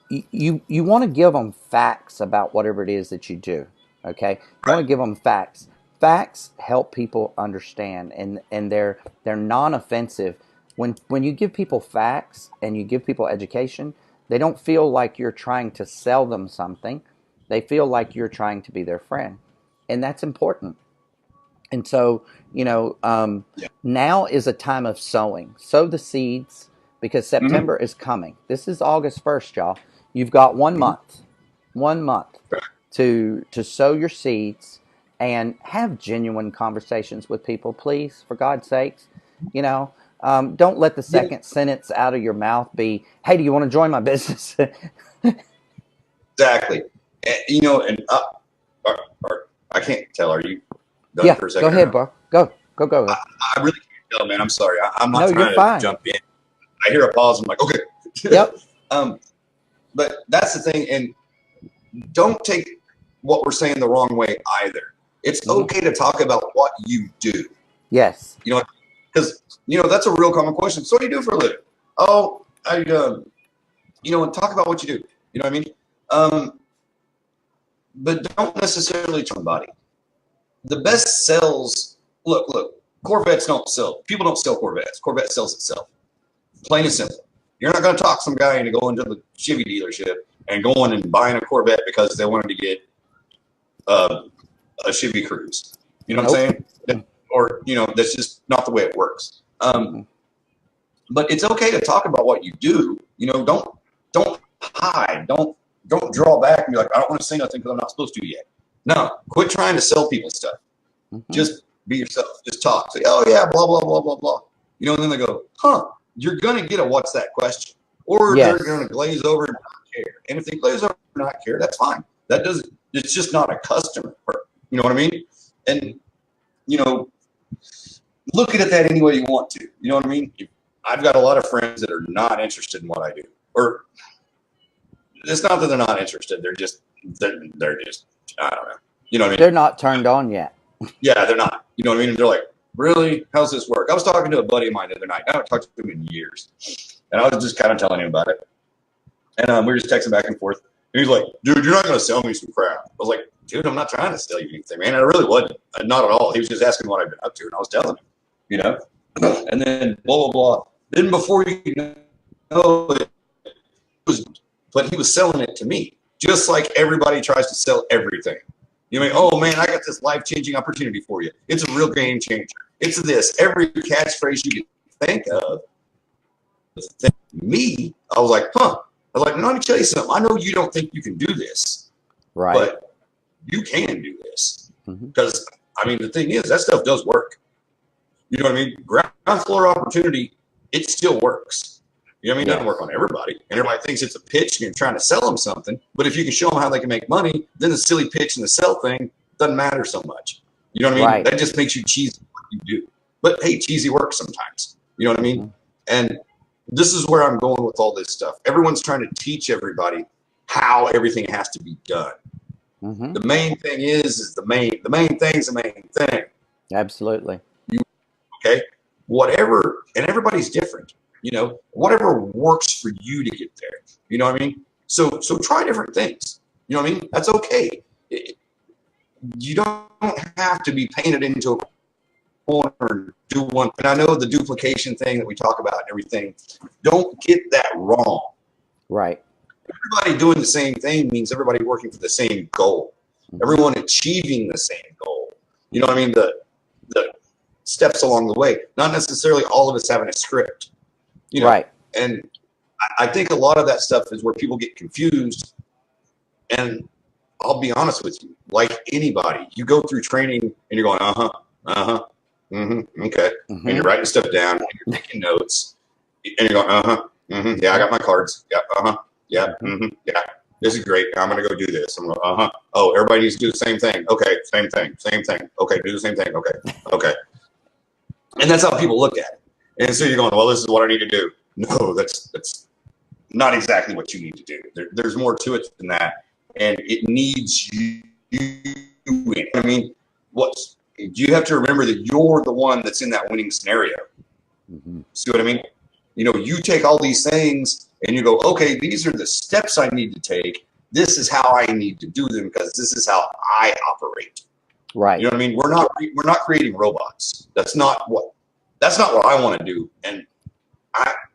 you want to give them facts about whatever it is that you do. Okay, you want Right. to give them facts. Facts help people understand, and they're non-offensive. When you give people facts and you give people education, they don't feel like you're trying to sell them something. They feel like you're trying to be their friend, and that's important. And so, Yeah. now is a time of sowing. Sow the seeds because Mm-hmm. September is coming. This is August 1st, y'all. You've got Mm-hmm. 1 month Right. to sow your seeds and have genuine conversations with people, please, for God's sakes. You know, don't let the Yeah. second sentence out of your mouth be, "Hey, do you want to join my business?" Exactly. And, and I can't tell. Are you done Yeah, for a go second or ahead, no? bro. Go. I really can't tell, man. I'm sorry. I'm not No, you're trying to fine. jump in. I hear a pause. I'm like, okay. Yep. um, but that's the thing. And don't take what we're saying the wrong way either. It's Hmm. okay to talk about what you do. Yes. You know, because that's a real common question. So what do you do for a living? Oh, and talk about what you do. You know what I mean? But don't necessarily tell somebody. The best sells. Look. Corvettes don't sell. People don't sell Corvettes. Corvette sells itself. Plain and simple. You're not going to talk some guy into going to the Chevy dealership and going and buying a Corvette because they wanted to get uh, a Chevy Cruze. You know what I'm Nope. saying? Or that's just not the way it works. Mm-mm. But it's okay to talk about what you do. Don't hide. Don't draw back and be like, I don't want to say nothing because I'm not supposed to yet. No, quit trying to sell people stuff. Mm-hmm. Just be yourself. Just talk. Say, oh yeah, blah blah blah blah blah. And then they go, huh? You're gonna get a what's that question, or they're Yes. gonna glaze over and not care. And if they glaze over and not care, that's fine. That doesn't. It's just not a customer. You know what I mean? And you know, look at it that any way you want to. You know what I mean? I've got a lot of friends that are not interested in what I do, or it's not that they're not interested. They're just I don't know. You know what I They're mean? not turned on yet. Yeah, they're not. You know what I mean? And they're like, really? How's this work? I was talking to a buddy of mine the other night. I haven't talked to him in years, and I was just kind of telling him about it. And we were just texting back and forth. And he's like, dude, you're not going to sell me some crap. I was like, dude, I'm not trying to sell you anything, man. I really wasn't. Not at all. He was just asking what I've been up to, and I was telling him. And then blah, blah, blah. Then before you know it, but he was selling it to me, just like everybody tries to sell everything. Oh man, I got this life-changing opportunity for you. It's a real game changer. It's this. Every catchphrase you can think of. Me, I was like, huh. I was like, let me tell you something. I know you don't think you can do this, Right. but you can do this. Mm-hmm. Because, the thing is, that stuff does work. You know what I mean? Ground floor opportunity, it still works. You know what I mean? It doesn't work Yes. on everybody. And everybody thinks it's a pitch and you're trying to sell them something. But if you can show them how they can make money, then the silly pitch and the sell thing doesn't matter so much. You know what I mean? Right. That just makes you cheesy what you do. But hey, cheesy works sometimes. You know what I mean? Mm-hmm. And this is where I'm going with all this stuff. Everyone's trying to teach everybody how everything has to be done. Mm-hmm. The main thing is the main thing's the main thing. Absolutely. Okay. Whatever, and everybody's different, whatever works for you to get there. You know what I mean? So try different things. You know what I mean? That's okay. You don't have to be painted into a corner and do one. And I know the duplication thing that we talk about and everything. Don't get that wrong. Right. Everybody doing the same thing means everybody working for the same goal. Mm-hmm. Everyone achieving the same goal. You know what I mean? The steps along the way, not necessarily all of us having a script, Right. And I think a lot of that stuff is where people get confused. And I'll be honest with you, like anybody, you go through training and you're going, okay. Mm-hmm. And you're writing stuff down and you're taking notes and you're going, yeah, I got my cards. Yeah, yeah, yeah. This is great. I'm going to go do this. I'm going, oh, everybody needs to do the same thing. Okay, same thing. Okay, do the same thing. Okay. And that's how people look at it. And so you're going, well, this is what I need to do. No, that's not exactly what you need to do. There's more to it than that. And it needs you. I mean, you have to remember that you're the one that's in that winning scenario. Mm-hmm. See what I mean? You take all these things and you go, okay, these are the steps I need to take this is how I need to do them because this is how I operate. Right. You know what I mean? We're not creating robots. That's not what I want to do. And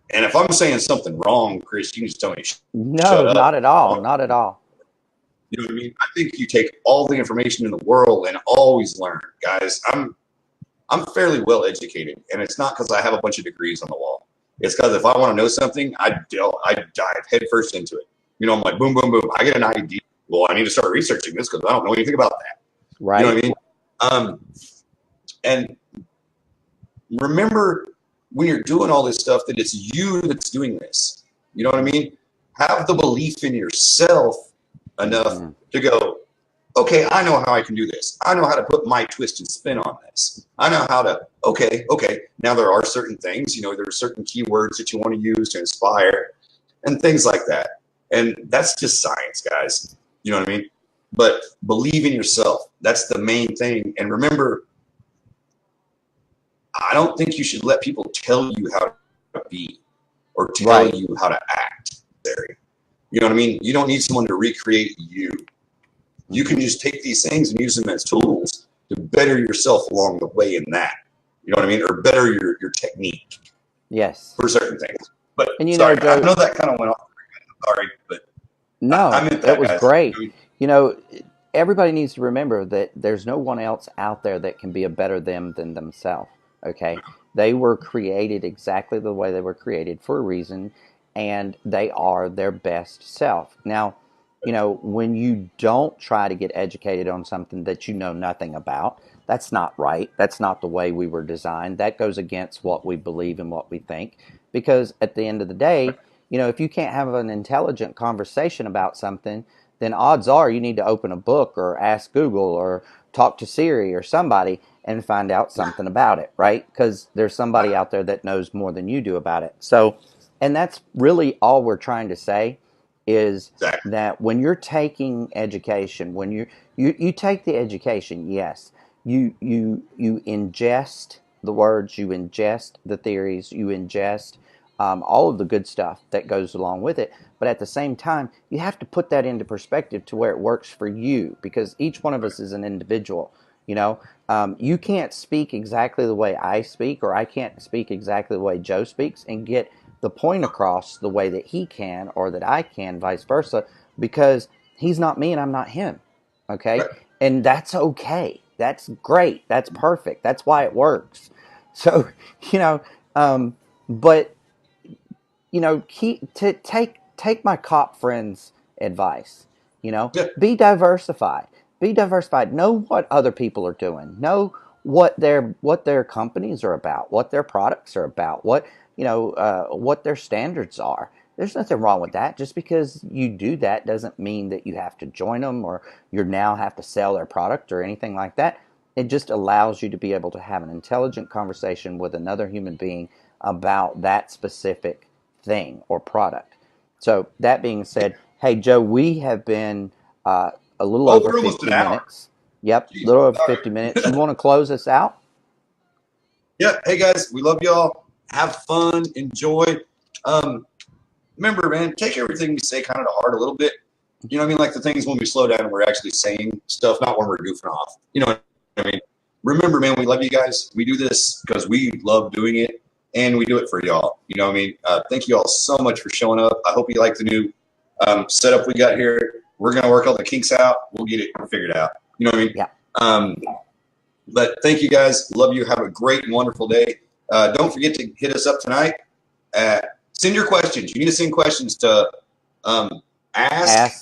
if I'm saying something wrong, Chris, you can just tell me shut No, up. not at all. Not at all. You know what I mean? I think you take all the information in the world and always learn, guys. I'm fairly well educated, and it's not because I have a bunch of degrees on the wall. It's because if I want to know something, I dive headfirst into it. You know, I'm like boom, boom, boom. I get an idea. Well, I need to start researching this because I don't know anything about that. Right. You know what I mean? And remember when you're doing all this stuff that it's you that's doing this. You know what I mean? Have the belief in yourself enough to go, okay, I know how I can do this. I know how to put my twist and spin on this. I know how to, okay. Now there are certain things, you know, there are certain keywords that you want to use to inspire and things like that. And that's just science, guys. You know what I mean? But believe in yourself. That's the main thing. And remember, I don't think you should let people tell you how to be or tell you how to act. You know what I mean? You don't need someone to recreate you. You can just take these things and use them as tools to better yourself along the way in that. You know what I mean? Or better your technique. Yes. For certain things. But and you sorry, know, Joe, I know that kind of went off. Sorry, but no, I meant that was guys. great. You know, everybody needs to remember that there's no one else out there that can be a better them than themselves. Okay, they were created exactly the way they were created for a reason, and they are their best self. Now, you know, when you don't try to get educated on something that you know nothing about, that's not right. That's not the way we were designed. That goes against what we believe and what we think. Because at the end of the day, you know, if you can't have an intelligent conversation about something, then odds are you need to open a book or ask Google or talk to Siri or somebody and find out something about it, right? Because there's somebody out there that knows more than you do about it. So, and that's really all we're trying to say is that when you're taking education, when you take the education, yes, you ingest the words, you ingest the theories, you ingest all of the good stuff that goes along with it. But at the same time, you have to put that into perspective to where it works for you, because each one of us is an individual. You know, you can't speak exactly the way I speak, or I can't speak exactly the way Joe speaks and get the point across the way that he can or that I can, vice versa, because he's not me and I'm not him. Okay? And that's okay. That's great. That's perfect. That's why it works. So, you know, but you know, take my cop friends' advice. You know, be diversified. Be diversified. Know what other people are doing. Know what their companies are about. What their products are about. What what their standards are. There's nothing wrong with that. Just because you do that doesn't mean that you have to join them or you now have to sell their product or anything like that. It just allows you to be able to have an intelligent conversation with another human being about that specific thing or product. So that being said, hey Joe, we have been a little over 50 minutes. Yep, a little over 50 minutes. You want to close us out? Yeah. Hey guys, we love y'all. Have fun, enjoy. Remember, man, take everything we say kind of to heart a little bit. You know what I mean? Like the things when we slow down and we're actually saying stuff, not when we're goofing off. You know what I mean? Remember, man, we love you guys. We do this because we love doing it, and we do it for y'all. You know what I mean? Thank you all so much for showing up. I hope you like the new setup we got here. We're going to work all the kinks out. We'll get it figured out. You know what I mean? Yeah. But thank you guys. Love you. Have a great and wonderful day. Don't forget to hit us up tonight. Send your questions. You need to send questions to askKGX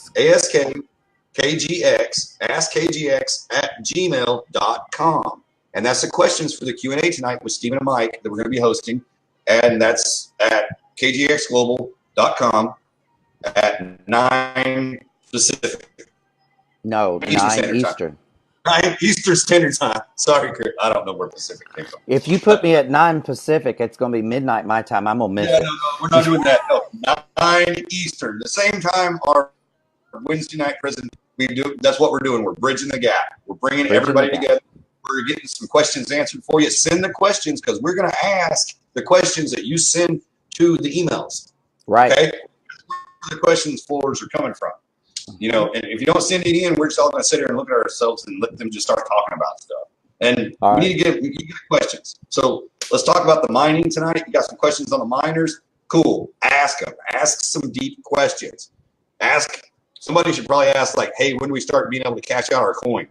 @gmail.com. And that's the questions for the Q&A tonight with Stephen and Mike that we're going to be hosting. And that's at kgxglobal.com at 9 Pacific. No, 9 Eastern. 9 Eastern Standard Time. Sorry, Chris. I don't know where Pacific came from. If you put me at 9 Pacific, it's going to be midnight my time. I'm going to miss it. No, we're not doing that. No, 9 Eastern. The same time our Wednesday night prison, we do. That's what we're doing. We're bridging the gap. We're bringing everybody together. We're getting some questions answered for you. Send the questions because we're going to ask the questions that you send to the emails. Right. Okay? That's where the questions forwards are coming from. You know, and if you don't send it in, we're just all going to sit here and look at ourselves and let them just start talking about stuff. And All we right. need to get questions. So let's talk about the mining tonight. You got some questions on the miners? Cool. Ask them. Ask some deep questions. Ask. Somebody should probably ask, like, hey, when do we start being able to cash out our coin?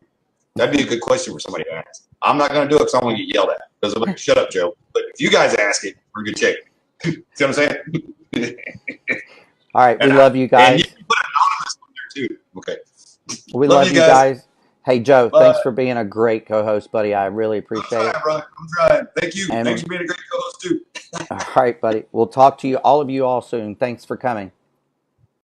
That'd be a good question for somebody to ask. I'm not going to do it because I'm going to get yelled at. Because I'm like, shut up, Joe. But if you guys ask it, we're good shape. See what I'm saying? All right. We and love you and you guys. can put anonymous on there too. Okay. We Love love you you guys. guys. Hey, Joe, Bye. thanks for being a great co-host, buddy. I really I'm appreciate trying, it. bro. I'm trying. Thank you. Thanks And for being a great co-host too. all right, buddy. We'll talk to you, all of you, all soon. Thanks for coming.